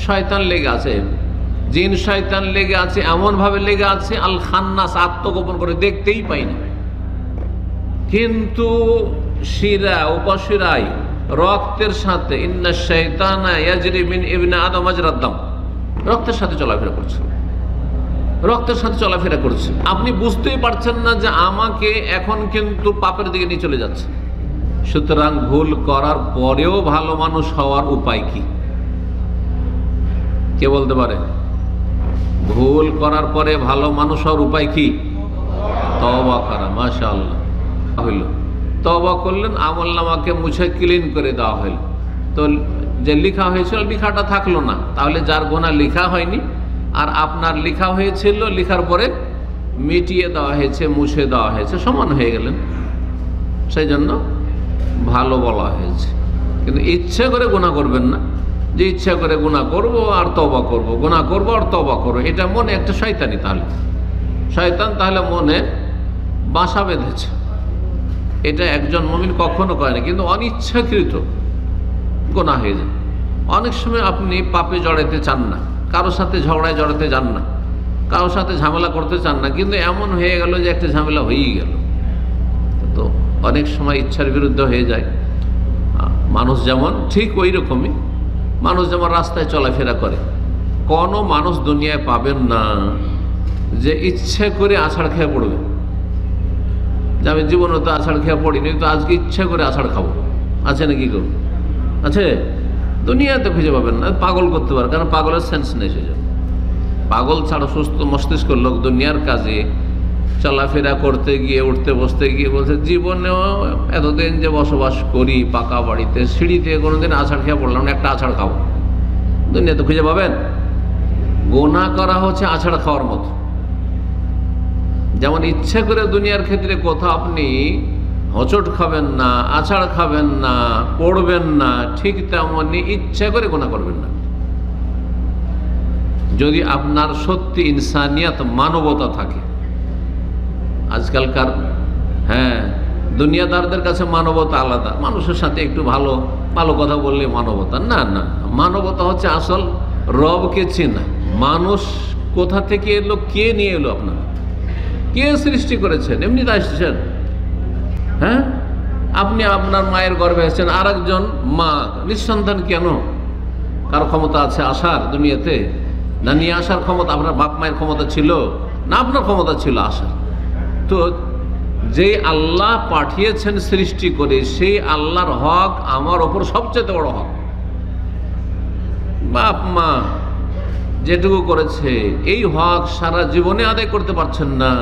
শয়তান লেগে আছে, জিন শয়তান লেগে আছে, এমনভাবে লেগে আছে আল খান্নাস, আত্মগোপন করে দেখতেই পাই না। কিন্তু শিরা উপশিরায় রক্তের সাথে ইন্না শাইতানা ইয়াজরি মিন ইবনে আদম মাজরাদ দাম, রক্তের সাথে চলাফেরা করছে, রক্তের সাথে চলাফেরা করছে। আপনি বুঝতেই পারছেন না যে আমাকে এখন কিন্তু পাপের দিকে নিয়ে চলে যাচ্ছে। সুতরাং ভুল করার পরেও ভালো মানুষ হওয়ার উপায় কি? কে বলতে পারে? ভুল করার পরে ভালো মানুষ হওয়ার উপায় কি? তওবা করা। মাশাআল্লাহ, হইল তওবা করলেন, আমলনামাকে মুছে ক্লিন করে দেওয়া হইল। তো যে লেখা হয়েছিল লেখাটা থাকলো না, তাহলে যার গুনাহ লেখা হয়নি আর আপনার লেখা হয়েছিল, লেখার পরে মিটিয়ে দেওয়া হয়েছে, মুছে দেওয়া হয়েছে, সমান হয়ে গেলেন। সেই জন্য ভালো বলা হয়েছে। কিন্তু ইচ্ছা করে গুনাহ করবেন না, যে ইচ্ছা করে গুনাহ করব আর তওবা করব, গুনাহ করব আর তওবা করব, এটা মনে একটা শয়তানি। তাহলে শয়তান তাহলে মনে বাসা বেঁধেছে। এটা একজন মুমিন কখনো করে না, কিন্তু অনিচ্ছাকৃত গুনাহ হয়ে যায়। অনেক সময় আপনি পাপে জড়াতে চান না, কারোর সাথে ঝগড়ায় জড়াতে চান না, কারোর সাথে ঝামেলা করতে চান না, কিন্তু এমন হয়ে গেল যে একটা ঝামেলা হয়েই গেল। তো অনেক সময় ইচ্ছার বিরুদ্ধে হয়ে যায়। মানুষ যেমন ঠিক ওই রকমই, মানুষ যেমন রাস্তায় চলাফেরা করে, কোনো মানুষ দুনিয়ায় পাবেন না যে ইচ্ছে করে আছাড় খেয়ে পড়বে, যে আমি জীবনে তো আছাড় খেয়ে পড়িনি, তো আজকে ইচ্ছা করে আছাড় খাবো। আছে নাকি কেউ? আছে? দুনিয়াতে খুঁজে পাবেন না। পাগল করতে পারে, কারণ পাগলের সেন্স নেই। সেজন্য পাগল ছাড়া সুস্থ মস্তিষ্ক লোক দুনিয়ার কাজে চলাফেরা করতে গিয়ে, উঠতে বসতে গিয়ে বলছে জীবনেও এতদিন যে বসবাস করি পাকা বাড়িতে, সিঁড়িতে কোনোদিন আছাড় খেয়ে পড়লাম না, একটা আছাড় খাবো। দুনিয়াতে খুঁজে পাবেন? গোনা করা হচ্ছে আছাড় খাওয়ার মতো। যেমন ইচ্ছা করে দুনিয়ার ক্ষেত্রে কোথাও আপনি হোঁচট খাবেন না, আছাড় খাবেন না, পড়বেন না, ঠিক তেমনি ইচ্ছা করে গুনাহ করবেন না। যদি আপনার সত্যি ইনসানিয়াত, মানবতা থাকে। আজকালকার দুনিয়াদারদের কাছে মানবতা আলাদা, মানুষের সাথে একটু ভালো ভালো কথা বললে মানবতা। না না, মানবতা হচ্ছে আসল রবকে চেনা। মানুষ কোথা থেকে এলো, কে নিয়ে এলো, আপনার কে সৃষ্টি করেছেন? এমনি তো আসছেন। হ্যাঁ, আপনি আপনার মায়ের গর্ভে এসেছেন, আর একজন মা নিঃসন্তান। কেন? কারো ক্ষমতা আছে আসার দুনিয়াতে? না নিয়ে আসার ক্ষমতা আপনার বাপ মায়ের ক্ষমতা ছিল? না আপনার ক্ষমতা ছিল আসার? তো যেই আল্লাহ পাঠিয়েছেন সৃষ্টি করে, সেই আল্লাহর হক আমার ওপর সবচেয়ে বড় হক। বাপ মা যেটুকু করেছে, এই হক সারা জীবনে আদায় করতে পারছেন না।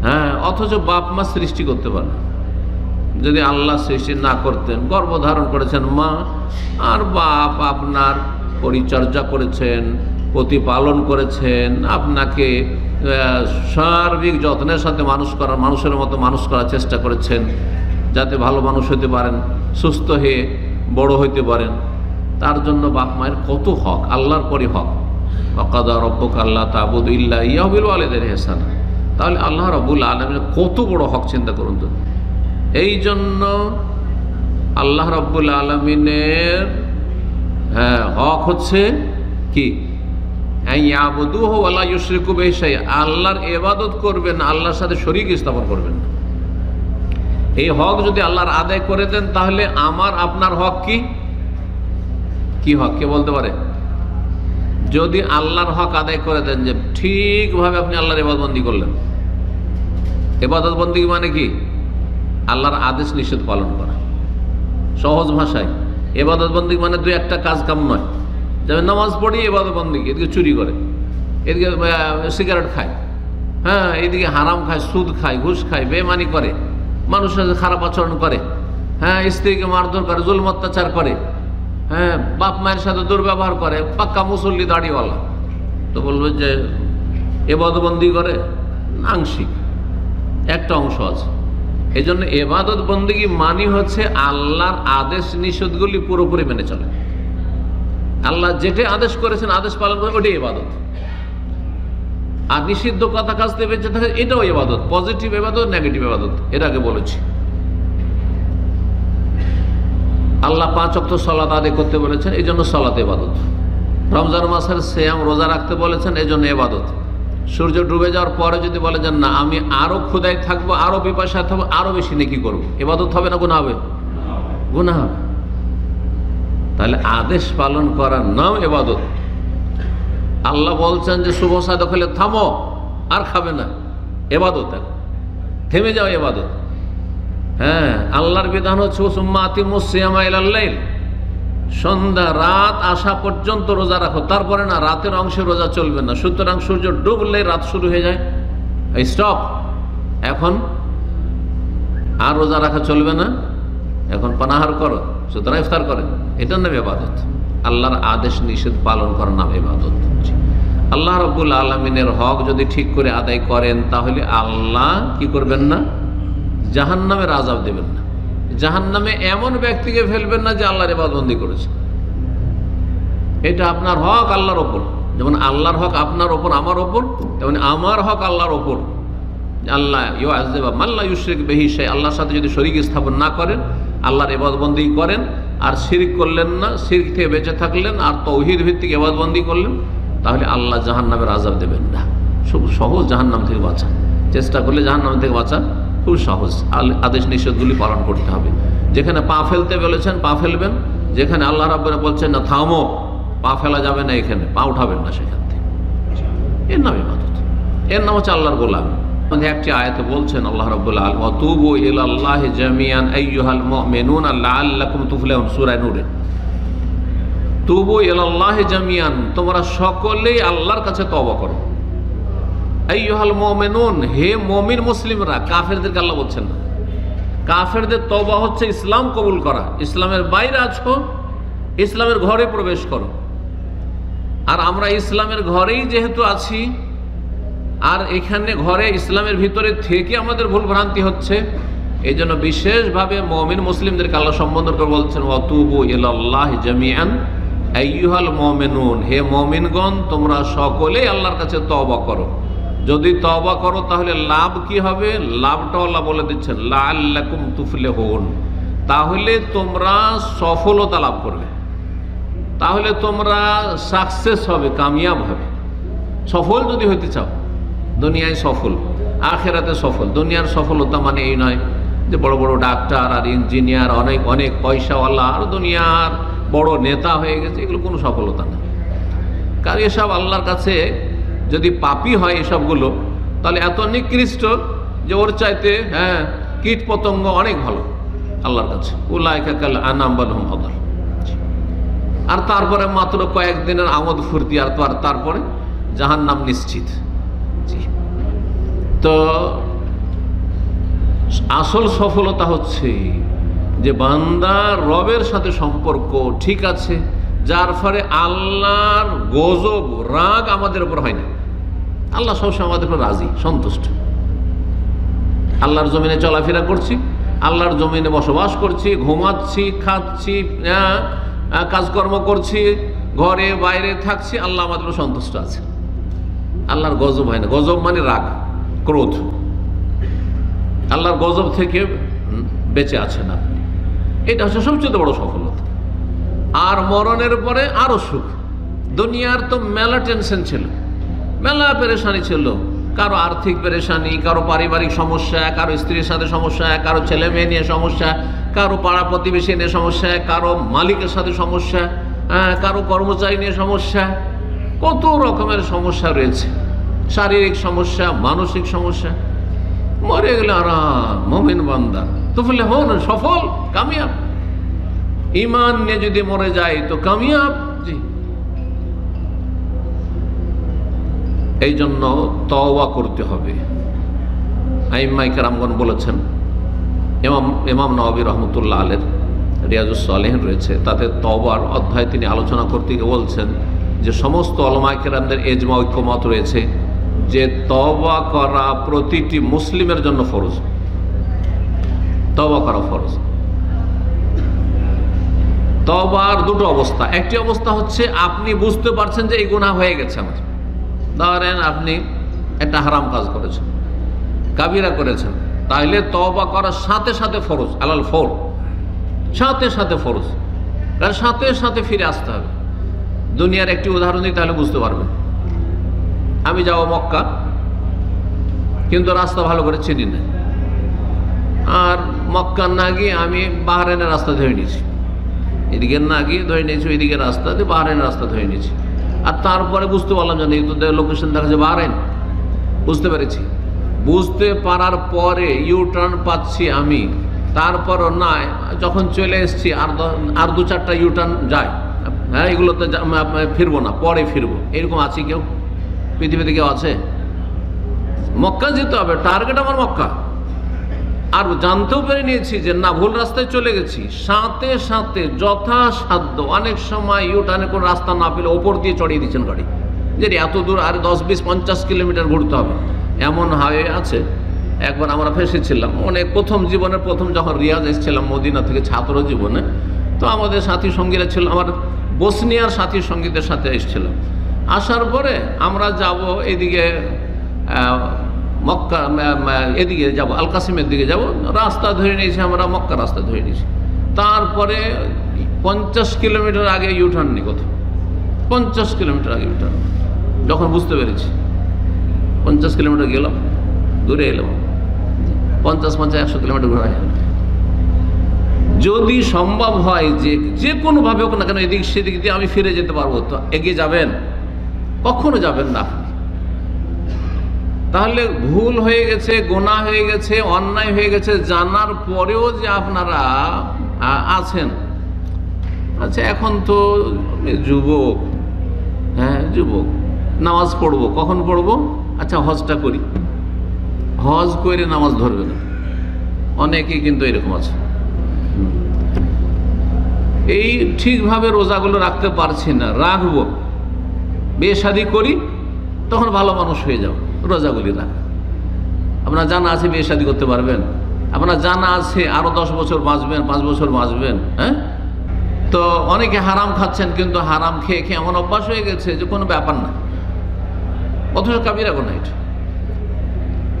হ্যাঁ, অথচ বাপ মা সৃষ্টি করতে পারে। যদি আল্লাহ সৃষ্টি না করতেন, গর্ভধারণ করেছেন মা, আর বাপ আপনার পরিচর্যা করেছেন, প্রতিপালন করেছেন, আপনাকে সার্বিক যত্নের সাথে মানুষের মতো মানুষ করার চেষ্টা করেছেন, যাতে ভালো মানুষ হতে পারেন, সুস্থ হয়ে বড় হইতে পারেন। তার জন্য বাপ মায়ের কত হক, আল্লাহর পরে হক। ওয়াকাদা রব্বুকা আল্লা তা'বুদু ইল্লা ইয়্যাহু ওয়া বিল ওয়ালিদাইনি ইহসানা। তাহলে আল্লাহ রাব্বুল আলামিনের কত বড় হক চিন্তা করুন তো। এই জন্য আল্লাহ রাব্বুল আলামিনের হক হচ্ছে কি? ইয়াবুদুহু ওয়া লা ইউশরিকু বিহি শাইআ। আল্লাহর ইবাদত করবেন, আল্লাহর সাথে শরীক স্থাপন করবেন না। এই হক যদি আল্লাহর আদায় করে দেন, তাহলে আমার আপনার হক কি? কি হক? কে বলতে পারে? যদি আল্লাহর হক আদায় করে দেন, যে ঠিকভাবে আপনি আল্লাহর ইবাদতবন্দি করলেন। ইবাদতবন্দি মানে কি? আল্লাহর আদেশ নিষেধ পালন করা। সহজ ভাষায় ইবাদতবন্দি মানে দুই একটা কাজ কাম নয়। যেমন নামাজ পড়ি ইবাদতবন্দি, এদিকে চুরি করে, এদিকে সিগারেট খায়, হ্যাঁ, এদিকে হারাম খায়, সুদ খায়, ঘুষ খায়, বেঈমানি করে, মানুষের সাথে খারাপ আচরণ করে, হ্যাঁ, স্ত্রীকে মারধর করে, জুলম অত্যাচার করে, হ্যাঁ, বাপ মায়ের সাথে দুর্ব্যবহার করে, পাক্কা মুসল্লি দাড়িওয়ালা। তো বলবে যে ইবাদতবন্দি করে? আংশিক, একটা অংশ আছে। এই জন্য ইবাদত বন্দেগী মানে হচ্ছে আল্লাহর আদেশ নিষেধগুলি পুরোপুরি মেনে চলে। আল্লাহ যেটা আদেশ করেছেন, আদেশ পালন করে, ওটাই ইবাদত। আর নিষিদ্ধ কথা কাজ থেকে বেঁচে থাকে, এটাও ইবাদত। পজিটিভ ইবাদত, নেগেটিভ ইবাদত, এর আগে বলেছি। আল্লাহ 5 ওয়াক্ত সালাত আদায় করতে বলেছেন, এই জন্য সালাত ইবাদত। রমজান মাসের সিয়াম রোজা রাখতে বলেছেন, এই জন্য ইবাদত। সূর্য ডুবে যাওয়ার পরে যদি বলে যে না আমি আরো ক্ষুধায় থাকবো, আরো পিপাসায় থাকবো, আরো বেশি নেকি করবো, ইবাদত হবে না গুনাহ হবে? গুনাহ হবে। তাহলে আদেশ পালন করার নাম ইবাদত। আল্লাহ বলছেন যে শুভ সাধক হলে থামো, আর খাবে না, ইবাদত, থেমে যাও ইবাদত। হ্যাঁ, আল্লাহর বিধান হচ্ছে সুম্মা আতিমুস সিয়ামা ইলাল লাইল, সন্ধ্যা রাত আসা পর্যন্ত রোজা রাখো, তারপরে না রাতের অংশে রোজা চলবে না। সুতরাং সূর্য ডুবলে রাত শুরু হয়ে যায়, স্টপ, এখন আর রোজা রাখা চলবে না, এখন পানাহার করো, সুতরাং ইফতার করে। এটার নাম ইবাদত। আল্লাহর আদেশ নিষেধ পালন করার নাম ইবাদত। আল্লাহ রাব্বুল আলামিনের হক যদি ঠিক করে আদায় করেন তাহলে আল্লাহ কি করবেন না? জাহান্নামের আযাব দেবেন না। জাহান্নামে এমন ব্যক্তিকে ফেলবেন না যে আল্লাহর ইবাদতবন্দি করেছে। এটা আপনার হক আল্লাহর ওপর, যেমন আল্লাহর হক আপনার ওপর আমার ওপর, তেমন আমার হক আল্লাহর ওপর। আল্লাহ ইউআযযিবু মান লা ইউশরিক বিহি শাই, আল্লাহর সাথে যদি শরীক স্থাপন না করেন, আল্লাহর ইবাদতবন্দি করেন আর শিরক করলেন না, শিরক থেকে বেঁচে থাকলেন আর তাওহীদ ভিত্তিক ইবাদতবন্দি করলেন, তাহলে আল্লাহ জাহান্নামের আযাব দেবেন না। খুব সহজ জাহান্নাম থেকে বাঁচা, চেষ্টা করলে জাহান্নাম থেকে বাঁচা খুব সহজ। আদেশ নিষেধগুলি পালন করতে হবে। যেখানে পা ফেলতে বলেছেন পা ফেলবেন, যেখানে আল্লাহ রাব্বুল বলছেন না থামো, পা ফেলা যাবে না, এখানে পা উঠাবেন না সেখান থেকে। এর নাম ইবাদত, এর নাম হচ্ছে আল্লাহর গোলাম। একটি আয়াতে বলছেন আল্লাহ রাব্বুল আলামিন, ওয়া তুবু ইলাল্লাহি জামিআন আইয়ুহাল মুমিনুনা লাআল্লাকুম তুফলিহুন, সূরা নূরে। তুবু ইলাল্লাহি জামিআন, তোমরা সকলেই আল্লাহর কাছে তওবা করো। আইয়ুহাল মুমিনুন, হে মুমিন মুসলিমরা, কাফেরদেরকে আল্লাহ বলছেন না। কাফেরদের তওবা হচ্ছে ইসলাম কবুল করা। ইসলামের বাইরে আছো, ইসলামের ঘরে প্রবেশ করো। আর আমরা ইসলামের ঘরেই যেহেতু আছি, আর এখানে ঘরে ইসলামের ভিতরে থেকে আমাদের ভুল ভ্রান্তি হচ্ছে, এই জন্য বিশেষভাবে মুমিন মুসলিমদেরকে আল্লাহ সম্বোধন করে বলছেন, ওয়া তুবু ইলাল্লাহি জামিআন আইয়ুহাল মুমিনুন, হে মুমিনগণ তোমরা সকলেই আল্লাহর কাছে তওবা করো। যদি তওবা করো তাহলে লাভ কি হবে? লাভটা আল্লাহ বলে দিচ্ছেন, লাআল্লাকুম তুফলিহুন, তাহলে তোমরা সফলতা লাভ করবে, তাহলে তোমরা সাকসেস হবে, কামিয়াব হবে। সফল যদি হতে চাও, দুনিয়ায় সফল, আখিরাতে সফল। দুনিয়ার সফলতা মানে এই নয় যে বড় বড় ডাক্তার আর ইঞ্জিনিয়ার, অনেক অনেক পয়সাওয়ালা আর দুনিয়ার বড় নেতা হয়ে গেছে, এগুলো কোনো সফলতা না। কারণ এসব আল্লাহর কাছে যদি পাপী হয় এসবগুলো, তাহলে এত নিকৃষ্ট যে ওর চাইতে কীট পতঙ্গ অনেক ভালো আল্লাহর কাছে। উলাইকা কাল আনাম বাল হুম আদাল। আর তারপরে মাত্র কয়েকদিনের আমোদ ফুর্তি, আর তারপরে জাহান্নাম নিশ্চিত। তো আসল সফলতা হচ্ছে যে বান্দা রবের সাথে সম্পর্ক ঠিক আছে, যার ফলে আল্লাহর গজব রাগ আমাদের উপর হয় না। আল্লাহ সবসময় আমাদের উপর রাজি, সন্তুষ্ট। আল্লাহর জমিনে চলাফেরা করছি, আল্লাহর জমিনে বসবাস করছি, ঘুমাচ্ছি, খাচ্ছি, কাজকর্ম করছি, ঘরে বাইরে থাকছি, আল্লাহ আমাদের উপর সন্তুষ্ট আছে। আল্লাহর গজব হয় না। গজব মানে রাগ, ক্রোধ। আল্লাহর গজব থেকে বেঁচে আছেন আপনি, এটা হচ্ছে সবচেয়ে বড় সফলতা। আর মরণের পরে আরো সুখ। দুনিয়ার তো মেলা টেনশন ছিল, মেলা পেরেশানি ছিল, কারো আর্থিক পেরেশানি, কারো পারিবারিক সমস্যা, কারো স্ত্রীর সাথে সমস্যা, কারো ছেলে মেয়ে নিয়ে সমস্যা, কারো পাড়া প্রতিবেশী নিয়ে সমস্যা, কারো মালিকের সাথে সমস্যা, কারো কর্মচারী নিয়ে সমস্যা, কত রকমের সমস্যা রয়েছে। শারীরিক সমস্যা, মানসিক সমস্যা। মরে গেলে আরাম, মুমিন বান্দা তুফলে হন, সফল, কামিয়াব। ঈমান নিয়ে যদি মরে যায় তো কামিয়াব। জি, এই জন্য তওবা করতে হবে। আইম্মায়ে কেরামগণ বলেছেন, ইমাম নওয়াবী রহমতুল্লাহ আলাইহির রিয়াজুস সালেহিন রয়েছে, তাতে তওবার অধ্যায় তিনি আলোচনা করতে গিয়ে বলছেন যে সমস্ত উলামায়ে কেরামদের ইজমা, ঐক্যমত রয়েছে যে তওবা করা প্রতিটি মুসলিমের জন্য ফরজ। তওবা করা ফরজ। তওবার দুটো অবস্থা। একটি অবস্থা হচ্ছে আপনি বুঝতে পারছেন যে এই গুনাহ হয়ে গেছে আমার। ধরেন আপনি একটা হারাম কাজ করেছেন, কাবিরা করেছেন, তাহলে তওবা করার সাথে সাথে ফরজ, আলাল ফর, সাথে সাথে ফরজ, কারণ সাথে সাথে ফিরে আসতে হবে। দুনিয়ার একটি উদাহরণ দিই, তাহলে বুঝতে পারবেন। আমি যাব মক্কা, কিন্তু রাস্তা ভালো করে চিনি না, আর মক্কা না গিয়ে আমি বাহরাইনের রাস্তা ধরে নিয়েছি, এদিকে না গিয়ে ধরে নিয়েছি ওইদিকে রাস্তা দিয়ে বাহরাইনের রাস্তা ধরে নিয়েছি। আর তারপরে বুঝতে পারলাম যে এই তো লোকেশন দেখা যাচ্ছে বাহরাইন, বুঝতে পেরেছি। বুঝতে পারার পরে ইউ টার্ন পাচ্ছি আমি, তারপরও না, যখন চলে এসছি আর দু চারটা ইউ টার্ন যায়, হ্যাঁ এগুলোতে ফিরবো না, পরে ফিরবো, এরকম আছে কেউ পৃথিবীতে? কেউ আছে? মক্কা যেতে হবে, টার্গেট আমার মক্কা। আর জানতেও পেরে নিয়েছি যে না, ভুল রাস্তায় চলে গেছি, সাথে সাথে যথাসাধ্য অনেক সময় ইউ টার্নে কোনো রাস্তা না পেলে ওপর দিয়ে চড়িয়ে দিচ্ছেন গাড়ি, যে এত দূর আর 10-20-50 কিলোমিটার ঘুরতে হবে, এমন হাইওয়ে আছে। একবার আমরা ফেসেছিলাম অনেক জীবনের প্রথম যখন রিয়াজ এসেছিলাম মদিনা থেকে ছাত্র জীবনে, তো আমাদের সাথী সঙ্গীরা ছিল, আমার বসনিয়ার সাথী সঙ্গীদের সাথে এসেছিলাম। আসার পরে আমরা যাব এদিকে মক্কা, এদিকে যাব আল কাসিমের দিকে যাব, রাস্তা ধরে নিয়েছি আমরা, মক্কা রাস্তা ধরে নিয়েছি। তারপরে 50 কিলোমিটার আগে ইউটার্ন নেই, কোথাও 50 কিলোমিটার আগে ইউটার্ন। যখন বুঝতে পেরেছি 50 কিলোমিটার গেলাম, দূরে এলাম, 50-100 কিলোমিটার ঘোরা গেল। যদি সম্ভব হয় যে কোনোভাবে হোক না কেন এদিক সেদিক দিয়ে আমি ফিরে যেতে পারবো, তো এগিয়ে যাবেন? কখনো যাবেন না। তাহলে ভুল হয়ে গেছে, গুনাহ হয়ে গেছে, অন্যায় হয়ে গেছে, জানার পরেও যে আপনারা আছেন, আচ্ছা এখন তো যুবক, হ্যাঁ যুবক, নামাজ পড়বো, কখন পড়বো? আচ্ছা হজটা করি, হজ করে নামাজ ধরবে না, অনেকেই কিন্তু এরকম আছে। এই ঠিকভাবে রোজাগুলো রাখতে পারছি না, রাখবো, বিয়ে শাদী করি, তখন ভালো মানুষ হয়ে যাও, রোজাগুলি রাখ। আপনার জানা আছে বিয়ে শাদী করতে পারবেন, আপনার জানা আছে আরো 10 বছর বাঁচবেন, 5 বছর বাঁচবেন, হ্যাঁ। তো অনেকে হারাম খাচ্ছেন, কিন্তু হারাম খেয়ে খেয়ে এমন অভ্যাস হয়ে গেছে যে কোনো ব্যাপার না, অথচ কাবিরা গুনাহ এটা।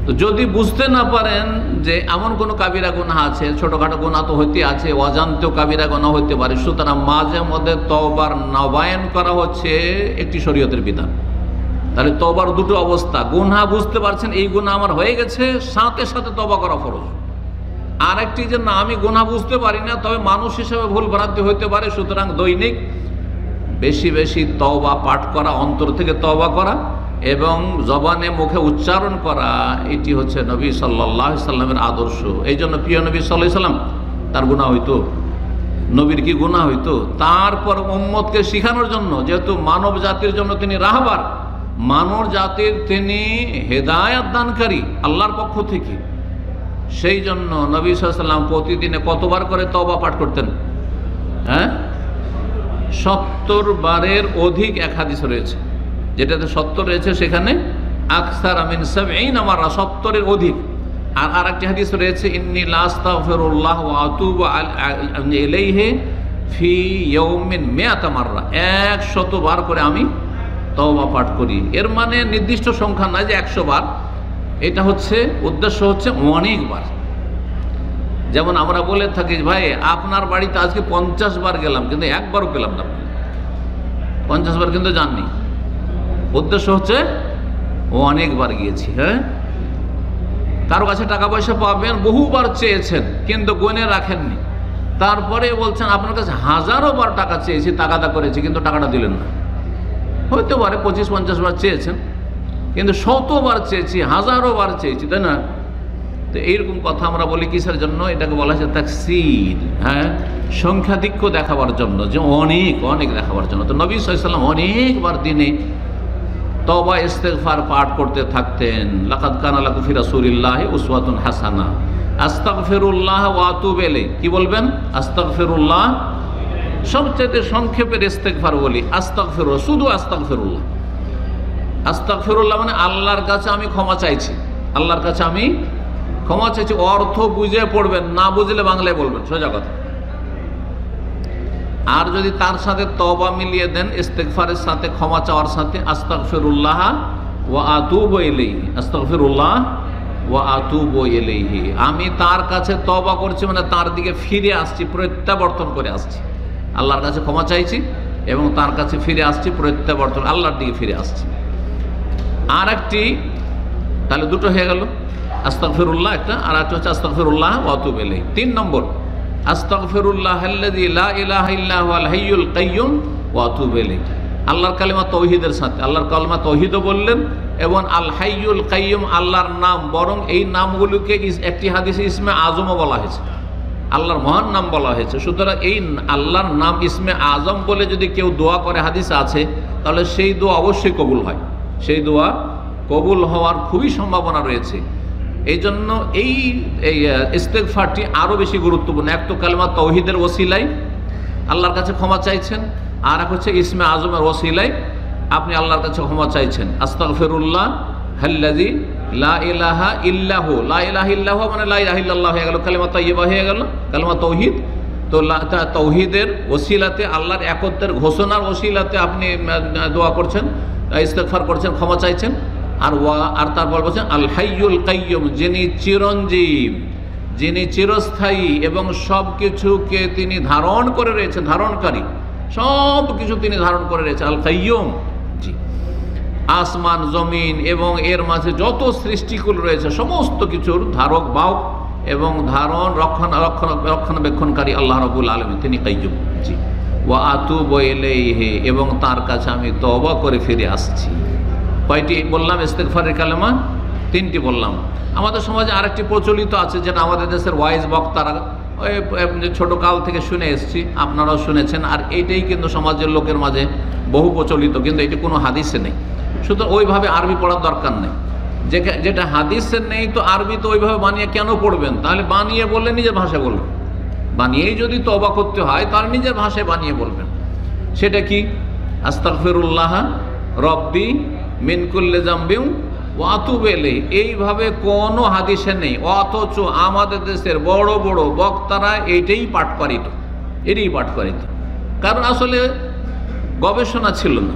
তো যদি বুঝতে না পারেন যে এমন কোনো কাবিরা গুনাহ আছে, ছোটখাটো গুনাহ তো হইতে আছে, অজান্তেও কাবিরা গুনাহ হইতে পারে, সুতরাং মাঝে মধ্যে তওবার নবায়ন করা হচ্ছে একটি শরীয়তের বিধান। তাহলে তওবার দুটো অবস্থা, গুনাহ বুঝতে পারছেন এই গুনাহ আমার হয়ে গেছে, সাথে সাথে তওবা করা ফরজ। আর একটি যে না, আমি গুনাহ বুঝতে পারি না, তবে মানুষ হিসেবে ভুল ভ্রান্তি হইতে পারে, সুতরাং দৈনিক বেশি বেশি তওবা পাঠ করা, অন্তর থেকে তওবা করা এবং জবানে মুখে উচ্চারণ করা, এটি হচ্ছে নবী সাল্লাল্লাহু আলাইহি সাল্লামের আদর্শ। এই জন্য প্রিয় নবী সাল্লাল্লাহু আলাইহি সাল্লাম, তার গুনাহ হইতো, নবীর কি গুনাহ হইতো, তারপর উম্মতকে শিখানোর জন্য, যেহেতু মানব জাতির জন্য তিনি রাহবার, মানব জাতির তিনি হেদায়েত দানকারী আল্লাহর পক্ষ থেকে, সেই জন্য নবী সাল্লাল্লাহু আলাইহি সাল্লাম প্রতিদিনে কতবার করে তওবা পাঠ করতেন? হ্যাঁ, 70 বারের অধিক এক হাদিস রয়েছে, যেটাতে 70 রয়েছে সেখানে আকসার মিন 70 মাররা, 70-এর অধিক। আর আরেকটি হাদিস রয়েছে ইন্নী লা আস্তাগফিরুল্লাহ ওয়া আতুবু ইলাইহি ফি ইয়াউমিন 100 মাররা, 100 বার করে আমি তওবা পাঠ করি। এর মানে নির্দিষ্ট সংখ্যা নয় যে 100 বার, এটা হচ্ছে উদ্দেশ্য হচ্ছে অনেকবার। যেমন আমরা বলে থাকি ভাই আপনার বাড়িতে আজকে 50 বার গেলাম, কিন্তু একবারও পেলাম না, 50 বার কিন্তু জাননি, উদ্দেশ্য হচ্ছে অনেকবার গিয়েছি। হ্যাঁ, কারো কাছে টাকা পয়সা পাবেন, বহুবার চেয়েছেন কিন্তু গুনে রাখেননি, তারপরে বলছেন আপনার কাছে হাজারো বার টাকা চেয়েছি, তাগাদা করেছি, কিন্তু টাকাটা দিলেন না। হইতে পারে 25-50 বার চেয়েছেন, কিন্তু 100 বার চেয়েছি, হাজারো বার চেয়েছি, তাই না? তো এইরকম কথা আমরা বলি কিসের জন্য? এটাকে বলা হচ্ছে তাকসীর, হ্যাঁ, সংখ্যাধিক্য দেখাবার জন্য, যে অনেক অনেক দেখাবার জন্য। তো নবী সাল্লাল্লাহু আলাইহি সাল্লাম অনেকবার দিনে তওবা ইস্তেগফার পাঠ করতে থাকতেন। লাকাদ কানা লাকুম ফি রাসূলিল্লাহি উসওয়াতুন হাসানা, আস্তাগফিরুল্লাহ ওয়া আতুবু ইলাইহি। কি বলবেন? আস্তাগফিরুল্লাহ, সবচেয়ে সংক্ষেপের ইস্তেগফার বলি আস্তাগফিরুল্লাহ, শুধু আস্তাগফিরুল্লাহ। আস্তাগফিরুল্লাহ মানে আল্লাহর কাছে আমি ক্ষমা চাইছি, আল্লাহর কাছে আমি ক্ষমা চাইছি। অর্থ বুঝে পড়বেন, না বুঝলে বাংলায় বলবেন, সোজা কথা। আর যদি তার সাথে তওবা মিলিয়ে দেন, ইস্তেগফারের সাথে, ক্ষমা চাওয়ার সাথে, আস্তাগফিরুল্লাহ ওয়া আতুবু ইলাইহি, আস্তাগফিরুল্লাহ ওয়া আতুবু ইলাইহি, আমি তার কাছে তওবা করছি মানে তার দিকে ফিরে আসছি, প্রত্যাবর্তন করে আসছি, আল্লাহর কাছে ক্ষমা চাইছি, এবং তার কাছে ফিরে আসছি, প্রত্যাবর্তন আল্লাহর দিকে ফিরে আসছি। আর একটি, তাহলে দুটো হয়ে গেল, আস্তাগফিরুল্লাহ একটা, আর একটা হচ্ছে আস্তাগফিরুল্লাহ ওয়া আতুবু ইলাইহি। 3 নম্বর আস্তাগফিরুল্লাহ আল্লাযী লা ইলাহা ইল্লা হুয়াল হাইয়ুল কাইয়্যুম ওয়া আতুবু ইলাইহি। আল্লাহর কালিমা তৌহিদের সাথে, আল্লাহর কালিমা তৌহিদও বললেন এবং আল হাইয়ুল কাইয়্যুম আল্লাহর নাম, বরং এই নামগুলোকে একটি হাদিসে ইসমে আজমও বলা হয়েছে, আল্লাহর মহান নাম বলা হয়েছে। সুতরাং এই আল্লাহর নাম ইসমে আজম বলে যদি কেউ দোয়া করে, হাদিস আছে, তাহলে সেই দোয়া অবশ্যই কবুল হয়, সেই দোয়া কবুল হওয়ার খুবই সম্ভাবনা রয়েছে। এই জন্য এই ইস্তেগফারটি আরও বেশি গুরুত্বপূর্ণ। এক তো কালিমা তৌহিদের ওসিলায় আল্লাহর কাছে ক্ষমা চাইছেন, আর এক হচ্ছে ইসমে আজমের ওসিলায় আপনি আল্লাহর কাছে ক্ষমা চাইছেন। আস্তাগফিরুল্লাহ আল্লাযী লা ইলাহা ইল্লাহু, লা ইলাহা ইল্লাহু মানে লা ইলাহা ইল্লাল্লাহ হয়ে গেল, কালিমা তাইয়্যিবা হয়ে গেল, কালিমা তৌহিদ। তো তৌহিদের ওসিলাতে, আল্লাহর একত্বের ঘোষণার ওসিলাতে আপনি দোয়া করছেন, ইস্তেগফার করছেন, ক্ষমা চাইছেন। আর তারপর বলছেন আল হাইয়ুল কাইয়্যুম, যিনি চিরঞ্জীব, যিনি চিরস্থায়ী এবং সব কিছুকে তিনি ধারণ করে রয়েছেন, ধারণকারী, সব কিছু তিনি ধারণ করে রয়েছেন, আল কাইয়্যুম। জি, আসমান জমিন এবং এর মাঝে যত সৃষ্টিকুল রয়েছে সমস্ত কিছুর ধারক বাহক এবং ধারণ রক্ষণাবেক্ষণকারী আল্লাহ রাব্বুল আলামিন, তিনি কাইয়্যুম। জি, ওয়া আতুবু ইলাইহি, এবং তার কাছে আমি তওবা করে ফিরে আসছি। কয়টি বললাম ইস্তেগফারের কালেমা? 3টি বললাম। আমাদের সমাজে আরেকটি প্রচলিত আছে, যেটা আমাদের দেশের ওয়াইজ বক্তারা ওই ছোটো কাল থেকে শুনে এসেছি, আপনারাও শুনেছেন, আর এইটাই কিন্তু সমাজের লোকের মাঝে বহু প্রচলিত, কিন্তু এটি কোনো হাদিসে নেই। সুতরাং ওইভাবে আরবি পড়ার দরকার নেই, যেটা হাদিসে নেই তো আরবি তো ওইভাবে বানিয়ে কেন পড়বেন? তাহলে বানিয়ে বললে নিজের ভাষায় বলবেন, বানিয়েই যদি তওবা করতে হয় তাহলে নিজের ভাষায় বানিয়ে বলবেন। সেটা কি? আস্তাগফিরুল্লাহ রব্বি মিন কুল্লি যামবিন ওয়া আতুবু ইলাইহি, এইভাবে কোনো হাদিসে নেই। অথচ আমাদের দেশের বড় বড় বক্তারা এইটাই পাঠ করিত, এটাই পাঠ করিত। কারণ আসলে গবেষণা ছিল না,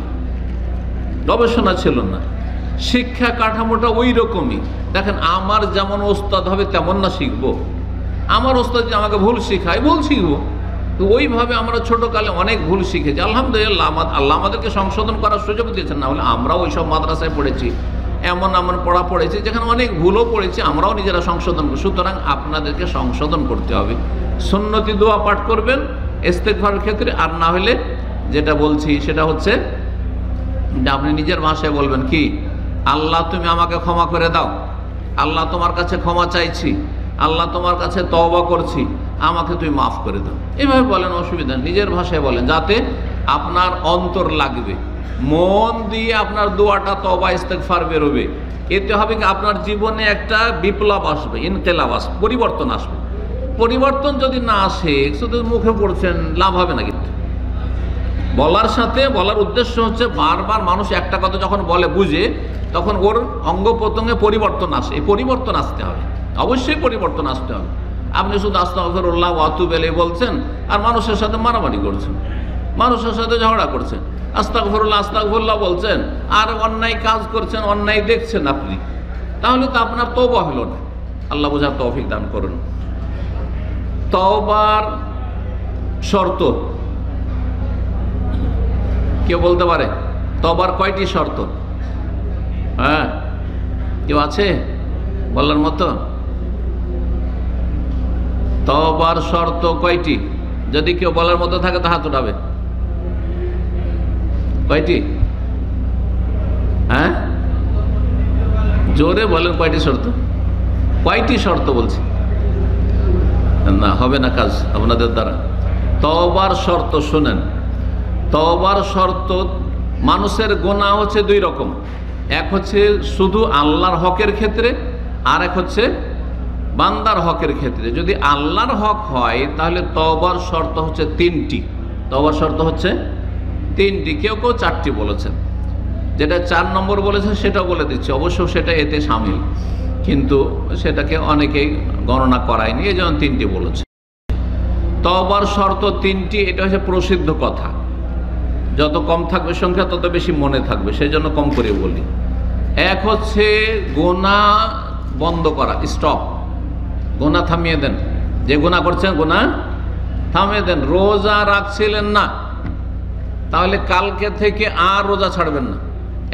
গবেষণা ছিল না, শিক্ষা কাঠামোটা ওই রকমই। দেখেন, আমার যেমন ওস্তাদ হবে তেমন না শিখবো, আমার ওস্তাদ যে আমাকে ভুল শিখায়, ভুল শিখবো। তো ওইভাবে আমরা ছোটোকালে অনেক ভুল শিখেছি। আলহামদুলিল্লাহ, আল্লাহ আমাদেরকে সংশোধন করার সুযোগ দিয়েছেন, না হলে আমরাও ওই সব মাদ্রাসায় পড়েছি, এমন পড়া পড়েছি যেখানে অনেক ভুলও পড়েছি, আমরাও নিজেরা সংশোধন করি। সুতরাং আপনাদেরকে সংশোধন করতে হবে। সুন্নতি দোয়া পাঠ করবেন ইস্তেগফারের ক্ষেত্রে, আর না হলে যেটা বলছি সেটা হচ্ছে যে আপনি নিজের ভাষায় বলবেন কি, আল্লাহ তুমি আমাকে ক্ষমা করে দাও, আল্লাহ তোমার কাছে ক্ষমা চাইছি, আল্লাহ তোমার কাছে তওবা করছি, আমাকে তুমি মাফ করে দাও। এভাবে বলেন, অসুবিধা, নিজের ভাষায় বলেন, যাতে আপনার অন্তর লাগবে, মন দিয়ে আপনার দোয়াটা তওবা ইস্তেগফার বেরোবে। এতে হবে কি, আপনার জীবনে একটা বিপ্লব আসবে, ইনকিলাব আসবে, পরিবর্তন আসবে। পরিবর্তন যদি না আসে, শুধু মুখে পড়ছেন, লাভ হবে না। কিন্তু বলার সাথে, বলার উদ্দেশ্য হচ্ছে বারবার মানুষ একটা কথা যখন বলে বুঝে, তখন ওর অঙ্গ প্রত্যঙ্গে পরিবর্তন আসে। এই পরিবর্তন আসতে হবে, অবশ্যই পরিবর্তন আসতে হবে। আপনি শুধু আস্তাগফিরুল্লাহ ওয়া আতুবু ইলাইহি বলছেন আর মানুষের সাথে মারামারি করছেন, মানুষের সাথে ঝগড়া করছেন। আস্তাগফিরুল্লাহ আস্তাগফিরুল্লাহ বলছেন আর অন্যায় কাজ করছেন, অন্যায় দেখছেন আপনি, তাহলে তো আপনার তওবা হলো না। আল্লাহ বোঝার তৌফিক দান করুন। তওবার শর্ত কেউ বলতে পারে? তওবার কয়টি শর্ত? হ্যাঁ, কেউ আছে বলার মতো? তওবার শর্ত কয়টি? যদি কেউ বলার মতো থাকে তো হাত উঠাবে। কয়টি? হ্যাঁ, জোরে বলেন, কয়টি শর্ত? কয়টি শর্ত বলছি? না, হবে না কাজ আপনাদের দ্বারা। তওবার শর্ত শুনেন। তওবার শর্ত, মানুষের গুনাহ হচ্ছে 2 রকম। এক হচ্ছে শুধু আল্লাহর হকের ক্ষেত্রে, আর এক হচ্ছে বান্দার হকের ক্ষেত্রে। যদি আল্লাহর হক হয় তাহলে তওবার শর্ত হচ্ছে 3টি। তওবার শর্ত হচ্ছে 3টি, কেউ কেউ 4টি বলেছেন। যেটা 4 নম্বর বলেছেন সেটাও বলে দিচ্ছি, অবশ্য সেটা এতে শামিল, কিন্তু সেটাকে অনেকেই গণনা করায়নি, এই জন্য 3টি বলেছে। তওবার শর্ত 3টি, এটা হচ্ছে প্রসিদ্ধ কথা, যত কম থাকবে সংখ্যা তত বেশি মনে থাকবে, সেই জন্য কম করে বলি। এক হচ্ছে গুনাহ বন্ধ করা, স্টপ, গুনাহ থামিয়ে দেন। যে গুনাহ করছেন গুনাহ থামিয়ে দেন। রোজা রাখছিলেন না, তাহলে কালকে থেকে আর রোজা ছাড়বেন না।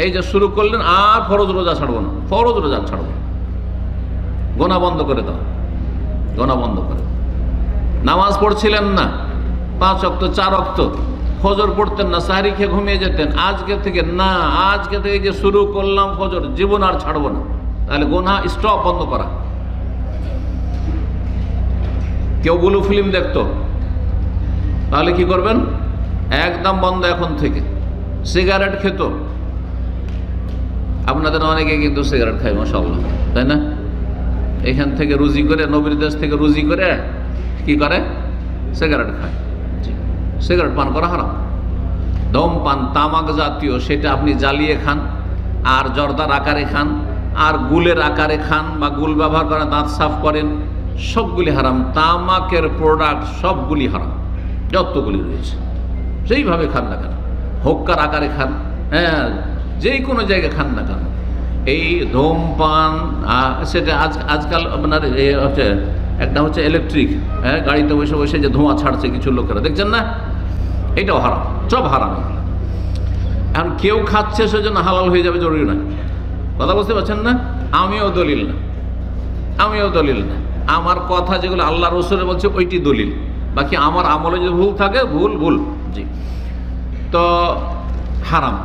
এই যে শুরু করলেন, আর ফরজ রোজা ছাড়বো না, ফরজ রোজা ছাড়বো না। গোনা বন্ধ করে দাও, গোনা বন্ধ করে। নামাজ পড়ছিলেন না 5 ওয়াক্ত 4 ওয়াক্ত, ফজর পড়তেন না, সাহরি খেয়ে ঘুমিয়ে যেতেন, আজকে থেকে না, আজকে থেকে যে শুরু করলাম ফজর, জীবন আর ছাড়বো না। তাহলে গোনা স্টপ, বন্ধ করা। কেউ ব্লু ফিল্ম দেখতো, তাহলে কি করবেন? একদম বন্ধ এখন থেকে। সিগারেট খেত, আপনাদের অনেকে কিন্তু সিগারেট খায় মাশাআল্লাহ, তাই না? এখান থেকে রুজি করে, নবীর দেশ থেকে রুজি করে কি করে? সিগারেট খায়। সিগারেট পান করা হারাম। ধূমপান, তামাক জাতীয়, সেটা আপনি জ্বালিয়ে খান, আর জর্দার আকারে খান, আর গুলের আকারে খান, বা গুল ব্যবহার করেন, দাঁত সাফ করেন, সবগুলি হারাম। তামাকের প্রোডাক্ট সবগুলি হারাম, যতগুলি রয়েছে। সেইভাবে খান না কেন, হোক্কার আকারে খান, হ্যাঁ, যেই কোনো জায়গায় খান না কেন। এই ধূমপান, সেটা আজকাল আপনার হচ্ছে একটা হচ্ছে ইলেকট্রিক, হ্যাঁ, গাড়িতে বসে বসে যে ধোঁয়া ছাড়ছে কিছু লোকেরা, দেখছেন না? এটাও হারাম, সব হারাম। এখন কেউ খাচ্ছে সেজন্য হালাল হয়ে যাবে জরুরি নয়। কথা বুঝতে পারছেন না? আমিও দলিল না, আমিও দলিল না। আমার কথা যেগুলো আল্লাহ রসুল বলছে ওইটি দলিল, বাকি আমার আমলে যদি ভুল থাকে, ভুল ভুল। জি, তো হারাম।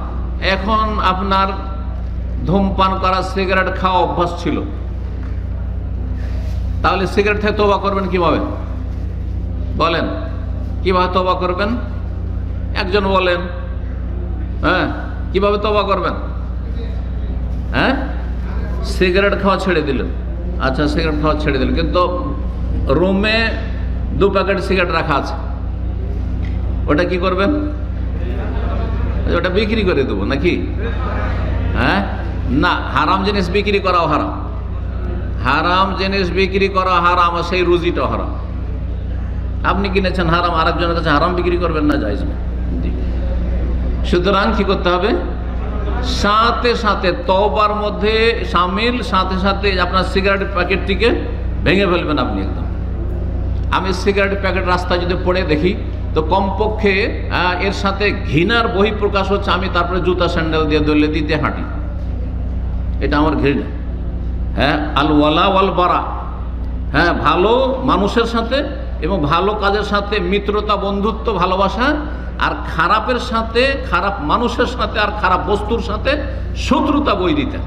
এখন আপনার ধূমপান করা, সিগারেট খাওয়া অভ্যাস ছিল, তাহলে সিগারেট থেকে তওবা করবেন কিভাবে? বলেন, কিভাবে তওবা করবেন? একজন বলেন, হ্যাঁ, কিভাবে তওবা করবেন? হ্যাঁ, সিগারেট খাওয়া ছেড়ে দিলেন। আচ্ছা, সিগারেট খাওয়া ছেড়ে দিলেন, কিন্তু রুমে 2 প্যাকেট সিগারেট রাখা আছে, ওটা কি করবেন? ওটা বিক্রি করে দেবো নাকি? হ্যাঁ, না, হারাম জিনিস বিক্রি করাও হারাম, হারাম জিনিস বিক্রি করা হারাম, আর সেই রুজিটাও হারাম। আপনি কিনেছেন হারাম, আরেকজনের কাছে হারাম বিক্রি করবেন না, জায়েজ না। সুতরাং কি করতে হবে? সাথে সাথে তওবার মধ্যে শামিল, সাথে সাথে আপনার সিগারেট প্যাকেটটিকে ভেঙে ফেলবেন আপনি একদম। আমি সিগারেট প্যাকেট রাস্তায় যদি পড়ে দেখি, তো কমপক্ষে এর সাথে ঘৃণার বহিঃপ্রকাশ হচ্ছে, আমি তারপরে জুতা স্যান্ডেল দিয়ে দলে দিতে হাঁটি, এটা আমার ঘৃণা। হ্যাঁ, আল ওয়ালা ওয়াল বারা, হ্যাঁ, ভালো মানুষের সাথে এবং ভালো কাজের সাথে মিত্রতা, বন্ধুত্ব, ভালোবাসা, আর খারাপের সাথে, খারাপ মানুষের সাথে আর খারাপ বস্তুর সাথে শত্রুতা, বৈরিতা,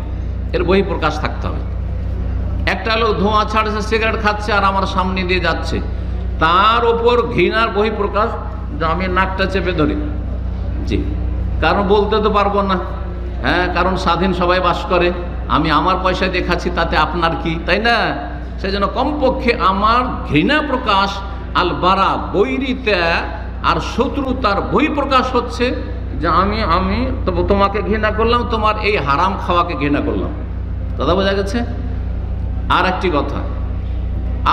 এর বহিঃপ্রকাশ থাকতে হবে। একটা লোক ধোঁয়া ছাড়ছে, সিগারেট খাচ্ছে, আর আমার সামনে দিয়ে যাচ্ছে, তার ওপর ঘৃণার বহিঃপ্রকাশ, যে আমি নাকটা চেপে ধরি। জি, কারণ বলতে তো পারবো না, হ্যাঁ, কারণ স্বাধীন সবাই বাস করে, আমি আমার পয়সা দিয়ে খাচ্ছি, তাতে আপনার কি, তাই না? সেজন্য কমপক্ষে আমার ঘৃণা প্রকাশ, আল বারা, বৈরিতা আর শত্রুতার বহিঃপ্রকাশ হচ্ছে যে আমি তোমাকে ঘৃণা করলাম, তোমার এই হারাম খাওয়াকে ঘৃণা করলাম। দাদা, বোঝা গেছে? আর একটি কথা,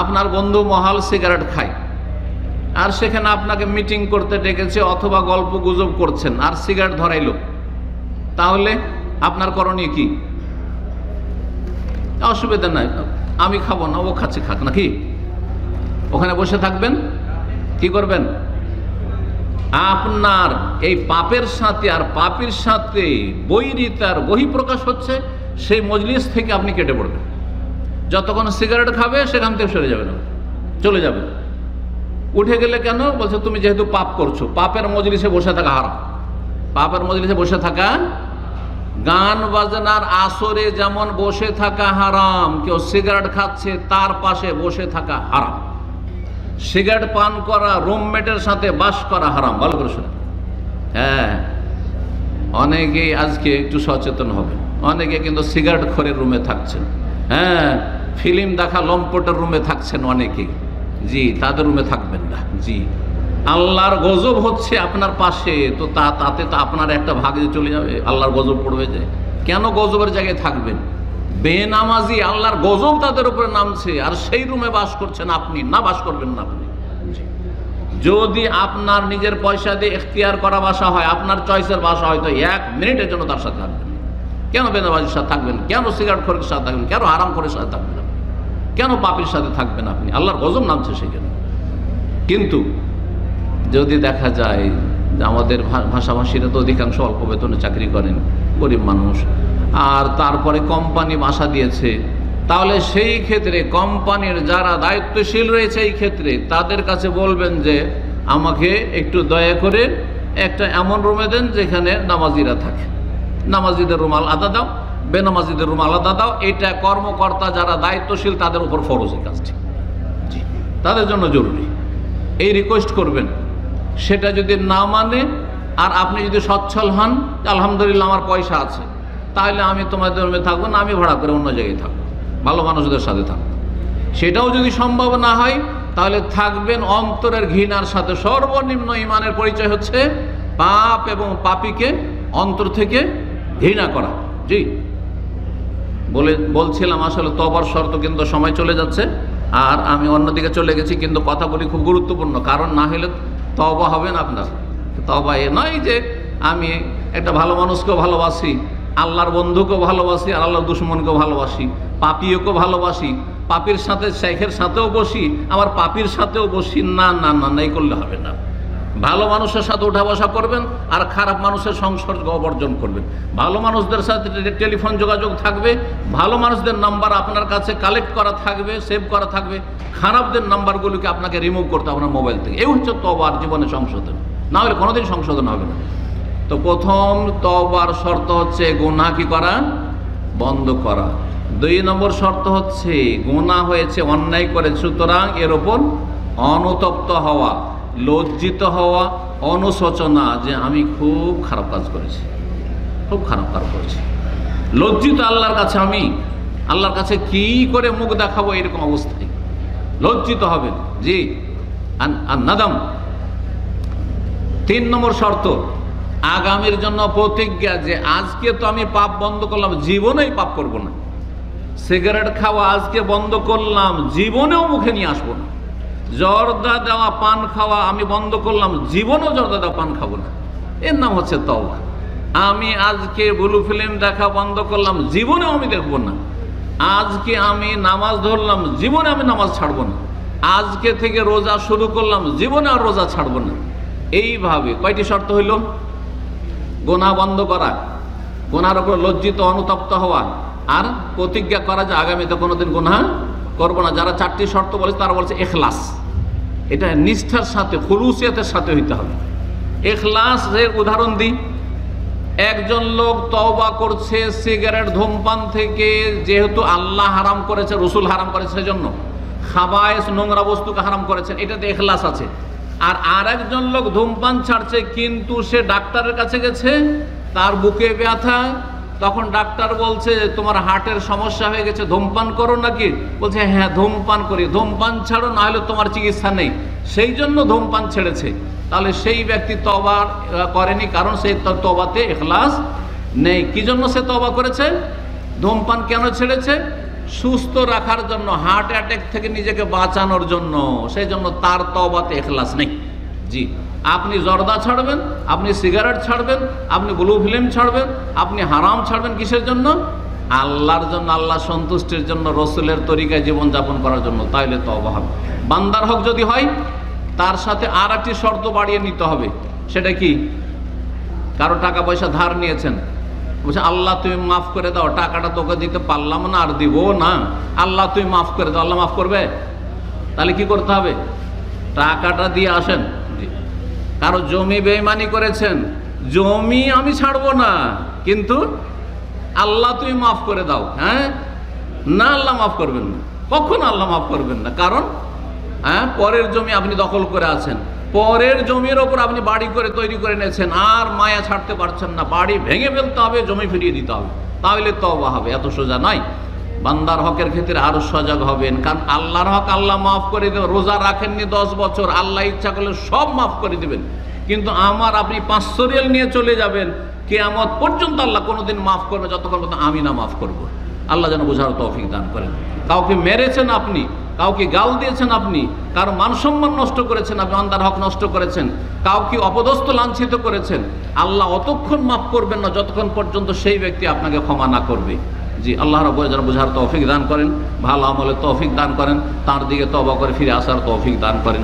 আপনার বন্ধু মহাল সিগারেট খায়, আর সেখানে আপনাকে মিটিং করতে ডেকেছে, অথবা গল্প গুজব করছেন, আর সিগারেট ধরাইল, তাহলে আপনার করণীয় কি? অসুবিধা নাই, আমি খাবো না, ও খাচ্ছে, খাক নাকি? ওখানে বসে থাকবেন? কি করবেন? আপনার এই পাপের সাথে আর পাপীর সাথে বৈরিতার বহিঃপ্রকাশ হচ্ছে, সেই মজলিস থেকে আপনি কেটে পড়বেন। যতক্ষণ সিগারেট খাবে সেখান থেকে সরে যাবেন, চলে যাবেন। উঠে গেলে কেন? বলছে তুমি যেহেতু পাপ করছো, পাপের মজলিসে বসে থাকা হারাম। পাপের মজলিসে বসে থাকা, গান বাজনার আসরে যেমন বসে থাকা হারাম, কেউ সিগারেট খাচ্ছে তার পাশে বসে থাকা হারাম। সিগারেট পান করা, রুমমেটের সাথে বাস করা হারাম। ভালো করে শুনে, হ্যাঁ, অনেকেই আজকে একটু সচেতন হবে। অনেকে কিন্তু সিগারেট খোরের রুমে থাকছেন, হ্যাঁ, ফিল্ম দেখা লম্পটের রুমে থাকছেন অনেকেই। জি, তাদের রুমে থাকবেন না। জি, আল্লাহর গজব হচ্ছে আপনার পাশে, তো তাতে তো আপনার একটা ভাগ যে চলে যাবে, আল্লাহর গজব পড়বে। যায় কেন গজবের জায়গায় থাকবেন? বেনামাজি, আল্লাহর গজব তাদের উপরে নামছে, আর সেই রুমে বাস করছেন আপনি, না, বাস করবেন না আপনি। যদি আপনার নিজের পয়সা দিয়ে এখতিয়ার করা বাসা হয়, আপনার চয়েসের বাসা হয়, তো 1 মিনিটের জন্য তার সাথে থাকবেন। কেন বেনামাজির সাথে থাকবেন? কেন সিগারেট খোরের সাথে থাকবেন? কেন হারাম খোরের সাথে থাকবেন? কেন পাপীর সাথে থাকবেন আপনি? আল্লাহর গজব নামছে সেখানে। কিন্তু যদি দেখা যায় যে আমাদের ভাষাভাষীরা তো অধিকাংশ অল্প বেতনে চাকরি করেন, গরিব মানুষ, আর তারপরে কোম্পানি বাসা দিয়েছে, তাহলে সেই ক্ষেত্রে কোম্পানির যারা দায়িত্বশীল রয়েছে এই ক্ষেত্রে তাদের কাছে বলবেন যে আমাকে একটু দয়া করে একটা এমন রুমে দেন যেখানে নামাজিরা থাকে, নামাজিদের রুম আলাদা দাও, বেনামাজিদের রুম আলাদা দাও। এটা কর্মকর্তা যারা দায়িত্বশীল তাদের উপর ফরজ এই কাজটি, জি, তাদের জন্য জরুরি। এই রিকোয়েস্ট করবেন। সেটা যদি না মানে আর আপনি যদি সচ্ছল হন, আলহামদুলিল্লাহ আমার পয়সা আছে, তাহলে আমি তোমাদের রুমে থাকবো না, আমি ভাড়া করে অন্য জায়গায় থাকবো, ভালো মানুষদের সাথে থাকবো। সেটাও যদি সম্ভব না হয় তাহলে থাকবেন অন্তরের ঘৃণার সাথে। সর্বনিম্ন ইমানের পরিচয় হচ্ছে পাপ এবং পাপীকে অন্তর থেকে ঘৃণা করা। জি, বলছিলাম আসলে তওবার শর্ত, কিন্তু সময় চলে যাচ্ছে আর আমি অন্যদিকে চলে গেছি, কিন্তু কথা বলি খুব গুরুত্বপূর্ণ, কারণ না হলে তওবা হবে না আপনার। তওবা এ নয় যে আমি একটা ভালো মানুষকেও ভালোবাসি, আল্লাহর বন্ধুকেও ভালোবাসি, আর আল্লাহর দুশমনকেও ভালোবাসি, পাপীকেও ভালোবাসি, পাপীর সাথে শেখের সাথেও বসি, আবার পাপীর সাথেও বসি, না না না, এই করলে হবে না। ভালো মানুষের সাথে উঠা বসা করবেন আর খারাপ মানুষের সংসর্গ অবর্জন করবেন। ভালো মানুষদের সাথে টেলিফোন যোগাযোগ থাকবে, ভালো মানুষদের নাম্বার আপনার কাছে কালেক্ট করা থাকবে, সেভ করা থাকবে, খারাপদের নাম্বারগুলোকে আপনাকে রিমুভ করতে হবে আপনার মোবাইল থেকে। এই হচ্ছে তওবার জীবনে সংশোধন, না হলে কোনোদিন সংশোধন হবে না। তো প্রথম তওবার শর্ত হচ্ছে গুনাহ কি করা, বন্ধ করা। 2 নম্বর শর্ত হচ্ছে গুনাহ হয়েছে, অন্যায় করে, সুতরাং এর ওপর অনুতপ্ত হওয়া, লজ্জিত হওয়া, অনুশোচনা যে আমি খুব খারাপ কাজ করেছি, খুব খারাপ কাজ করেছি, লজ্জিত আল্লাহর কাছে, আমি আল্লাহর কাছে কি করে মুখ দেখাবো, এরকম অবস্থায় লজ্জিত হবেন। জি, আর নাদাম। 3 নম্বর শর্ত আগামীর জন্য প্রতিজ্ঞা, যে আজকে তো আমি পাপ বন্ধ করলাম, জীবনেই পাপ করব না। সিগারেট খাওয়া আজকে বন্ধ করলাম, জীবনেও মুখে নিয়ে আসবো না। জর্দা দেওয়া পান খাওয়া আমি বন্ধ করলাম, জীবনেও জর্দা দেওয়া পান খাবো না। এর নাম হচ্ছে তওবা। আমি আজকে ব্লু ফিল্ম দেখা বন্ধ করলাম, জীবনেও আমি দেখবো না। আজকে আমি নামাজ ধরলাম, জীবনে আমি নামাজ ছাড়বো না। আজকে থেকে রোজা শুরু করলাম, জীবনে আর রোজা ছাড়বো না। এইভাবে কয়টি শর্ত হইল? গুনাহ বন্ধ করা, গুনার উপর লজ্জিত অনুতপ্ত হওয়া, আর প্রতিজ্ঞা করা যে আগামীতে কোনোদিন গুনাহ করবো না। যারা 4টি শর্ত বলেছে তারা বলছে ইখলাস, এটা নিষ্ঠার সাথে, খুলুসিয়াতের সাথে হইতে হবে। ইখলাসের উদাহরণ দিই। একজন লোক তওবা করছে সিগারেট ধূমপান থেকে, যেহেতু আল্লাহ হারাম করেছে, রসুল হারাম করেছে, সেজন্য খাবায়েস নোংরা বস্তুকে হারাম করেছেন, এটাতে ইখলাস আছে। আর আরেকজন লোক ধূমপান ছাড়ছে, কিন্তু সে ডাক্তারের কাছে গেছে, তার বুকে ব্যথা, তখন ডাক্তার বলছে তোমার হার্টের সমস্যা হয়ে গেছে, ধূমপান করো নাকি? বলছে হ্যাঁ ধূমপান করি। ধূমপান ছাড়ো, না হলে তোমার চিকিৎসা নেই, সেই জন্য ধূমপান ছেড়েছে। তাহলে সেই ব্যক্তি তওবা করেনি, কারণ সেই তওবাতে ইখলাস নেই। কি জন্য সে তওবা করেছে? ধূমপান কেন ছেড়েছে? সুস্থ রাখার জন্য, হার্ট অ্যাটাক থেকে নিজেকে বাঁচানোর জন্য, সেই জন্য তার তওবাতে ইখলাস নেই। জি, আপনি জর্দা ছাড়বেন, আপনি সিগারেট ছাড়বেন, আপনি ব্লু ফিল্ম ছাড়বেন, আপনি হারাম ছাড়বেন, কিসের জন্য? আল্লাহর জন্য, আল্লাহ সন্তুষ্টির জন্য, রসুলের তরিকায় জীবনযাপন করার জন্য। তাইলে তওবা হবে। বান্দার হক যদি হয়, তার সাথে আর একটি শর্ত বাড়িয়ে নিতে হবে। সেটা কি? কারো টাকা পয়সা ধার নিয়েছেন, বলছে আল্লাহ তুমি মাফ করে দাও, টাকাটা তোকে দিতে পারলাম না, আর দিব না, আল্লাহ তুমি মাফ করে দাও। আল্লাহ মাফ করবে? তাহলে কি করতে হবে? টাকাটা দিয়ে আসেন। কারো জমি বেঈমানি করেছেন, জমি আমি ছাড়বো না, কিন্তু আল্লাহ তুমি মাফ করে দাও। হ্যাঁ, না, আল্লাহ মাফ করবেন না, কখন আল্লাহ মাফ করবেন না। কারণ পরের জমি আপনি দখল করে আছেন, পরের জমির ওপর আপনি বাড়ি করে তৈরি করে নিয়েছেন, আর মায়া ছাড়তে পারছেন না, বাড়ি ভেঙে ফেলতে হবে, জমি ফিরিয়ে দিতে হবে, তাহলে তওবা হবে। এত সোজা নয়। বান্দার হকের ক্ষেত্রে আরো সজাগ হবেন, কারণ আল্লাহর হক আল্লাহ মাফ করে দেবেন। রোজা রাখেননি 10 বছর, আল্লাহ ইচ্ছা করলে সব মাফ করে দেবেন, কিন্তু আপনি 500 রিয়াল নিয়ে চলে যাবেন, কিয়ামত পর্যন্ত আল্লাহ কোনোদিন মাফ করবে যতক্ষণ পর্যন্ত আমি না মাফ করব। আল্লাহ যেন বোঝার তৌফিক দান করেন। কাউকে মেরেছেন আপনি, কাউকে গাল দিয়েছেন আপনি, কারো মানসম্মান নষ্ট করেছেন আপনি, বান্দার হক নষ্ট করেছেন, কাউকে অপদস্থ লাঞ্ছিত করেছেন, আল্লাহ অতক্ষণ মাফ করবেন না যতক্ষণ পর্যন্ত সেই ব্যক্তি আপনাকে ক্ষমা না করবে। জি, আল্লাহ রাব্বুল যেন বোঝার তৌফিক দান করেন, ভালো আমলের তৌফিক দান করেন, তার দিকে তওবা করে ফিরে আসার তৌফিক দান করেন।